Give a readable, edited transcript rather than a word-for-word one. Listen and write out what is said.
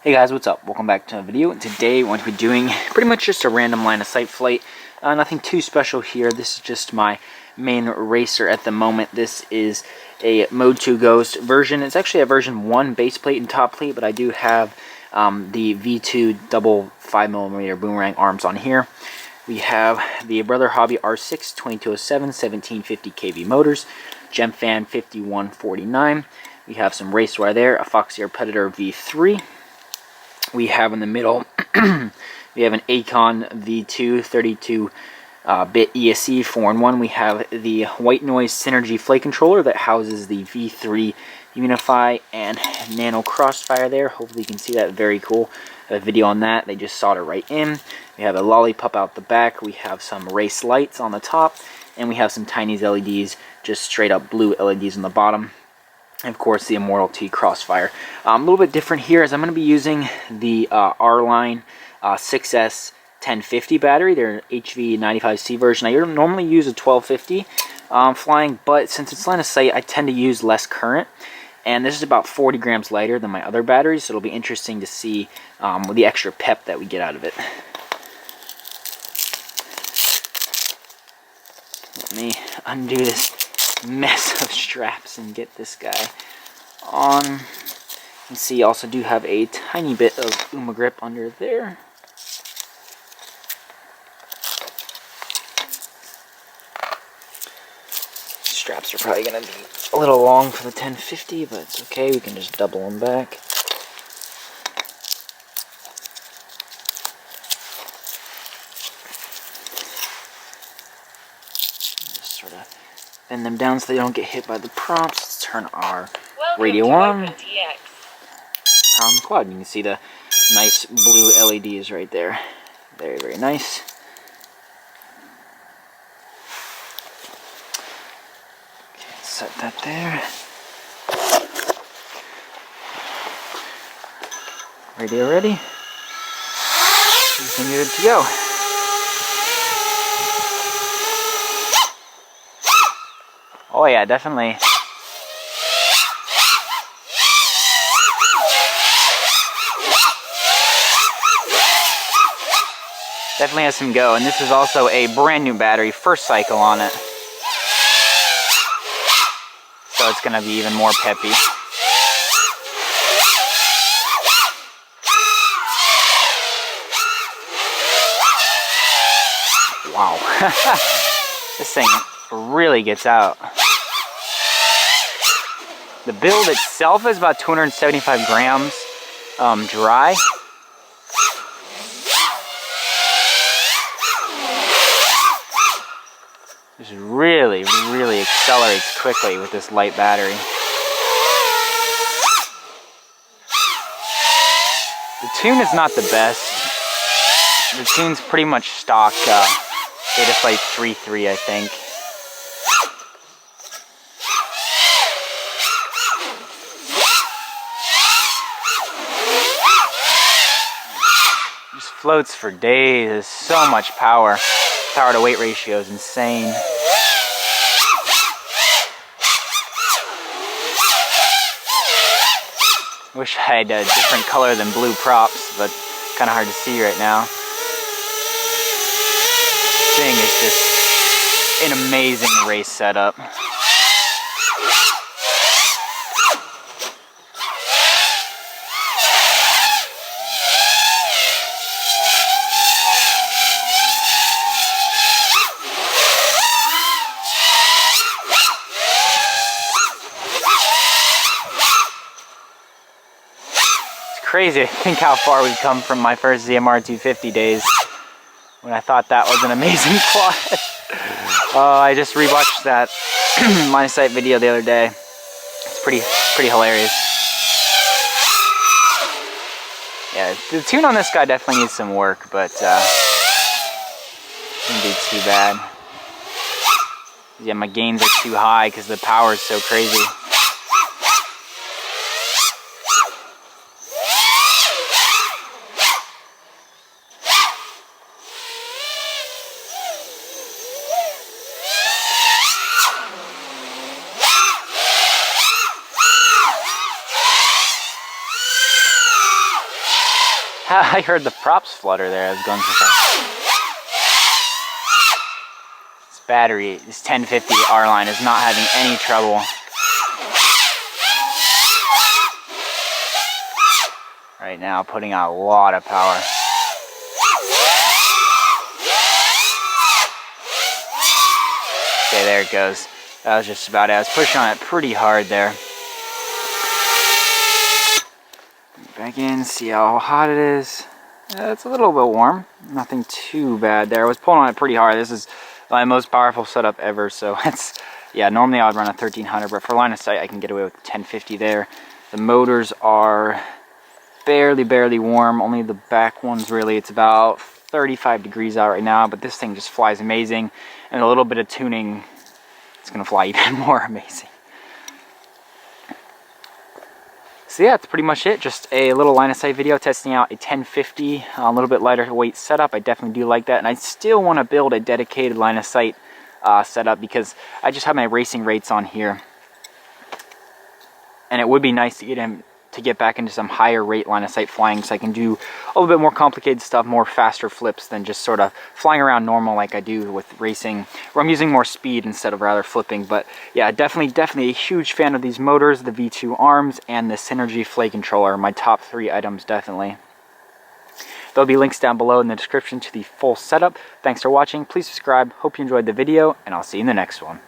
Hey guys, what's up? Welcome back to a video. And today we're going to be doing pretty much just a random line of sight flight. Nothing too special here. This is just my main racer at the moment. This is a Mode 2 Ghost version. It's actually a version 1 base plate and top plate, but I do have the V2 double 5mm boomerang arms on here. We have the Brother Hobby R6 2207 1750 kV motors, Gem Fan 5149. We have some race wire there, a Fox Air Predator V3. We have in the middle, we have an Acon V2 32-bit ESC 4-in-1. We have the White Noise Synergy Flight Controller that houses the V3 Unify and Nano Crossfire there. Hopefully you can see that. Very cool. A video on that. They just solder right in. We have a lollipop out the back. We have some race lights on the top. And we have some tiny LEDs, just straight up blue LEDs on the bottom. And of course, the Immortal T Crossfire. A little bit different here is I'm going to be using the R-Line 6S 1050 battery. They're an HV95C version. I normally use a 1250 flying, but since it's line of sight, I tend to use less current. And this is about 40 grams lighter than my other batteries, so it'll be interesting to see the extra pep that we get out of it. Let me undo this mess of straps and get this guy on. You can see I also do have a tiny bit of UMA grip under there. Straps are probably going to be a little long for the 1050, but it's okay, we can just double them back. Just sort of bend them down so they don't get hit by the props. Let's turn our radio on. Power on the quad. You can see the nice blue LEDs right there. Very, very nice. Okay, set that there. Radio ready. Everything good to go. Oh yeah, definitely. Definitely has some go, and this is also a brand new battery, first cycle on it. So it's going to be even more peppy. Wow. This thing really gets out. The build itself is about 275 grams dry. Just really, really accelerates quickly with this light battery. The tune is not the best. The tune's pretty much stock Betaflight 3.3, I think. Just floats for days. There's so much power. Power to weight ratio is insane. Wish I had a different color than blue props, but kind of hard to see right now. This thing is just an amazing race setup. Crazy to think how far we've come from my first ZMR 250 days when I thought that was an amazing quad. I just rewatched that line of sight video the other day. It's pretty hilarious. Yeah, the tune on this guy definitely needs some work, but shouldn't be too bad. Yeah, my gains are too high because the power is so crazy. I heard the props flutter there. I was going so fast. This battery, this 1050 R-Line is not having any trouble. Right now, putting out a lot of power. Okay, there it goes. That was just about it. I was pushing on it pretty hard there. Back in, see how hot it is. It's a little bit warm. Nothing too bad there. I was pulling on it pretty hard. This is my most powerful setup ever, so it's, yeah, normally I would run a 1300, but for line of sight I can get away with 1050 there. The motors are barely warm. Only the back ones really. It's about 35 degrees out right now, but this thing just flies amazing. And a little bit of tuning, it's gonna fly even more amazing. So yeah, that's pretty much it. Just a little line of sight video testing out a 1050, a little bit lighter weight setup. I definitely do like that, and I still want to build a dedicated line of sight setup because I just have my racing rates on here, and it would be nice to get back into some higher rate line of sight flying, so I can do a little bit more complicated stuff, more faster flips than just sort of flying around normal like I do with racing, where I'm using more speed instead of rather flipping. But yeah, definitely a huge fan of these motors, the V2 arms, and the Synergy Flay controller. My top 3 items, definitely. There'll be links down below in the description to the full setup. Thanks for watching. Please subscribe. Hope you enjoyed the video, and I'll see you in the next one.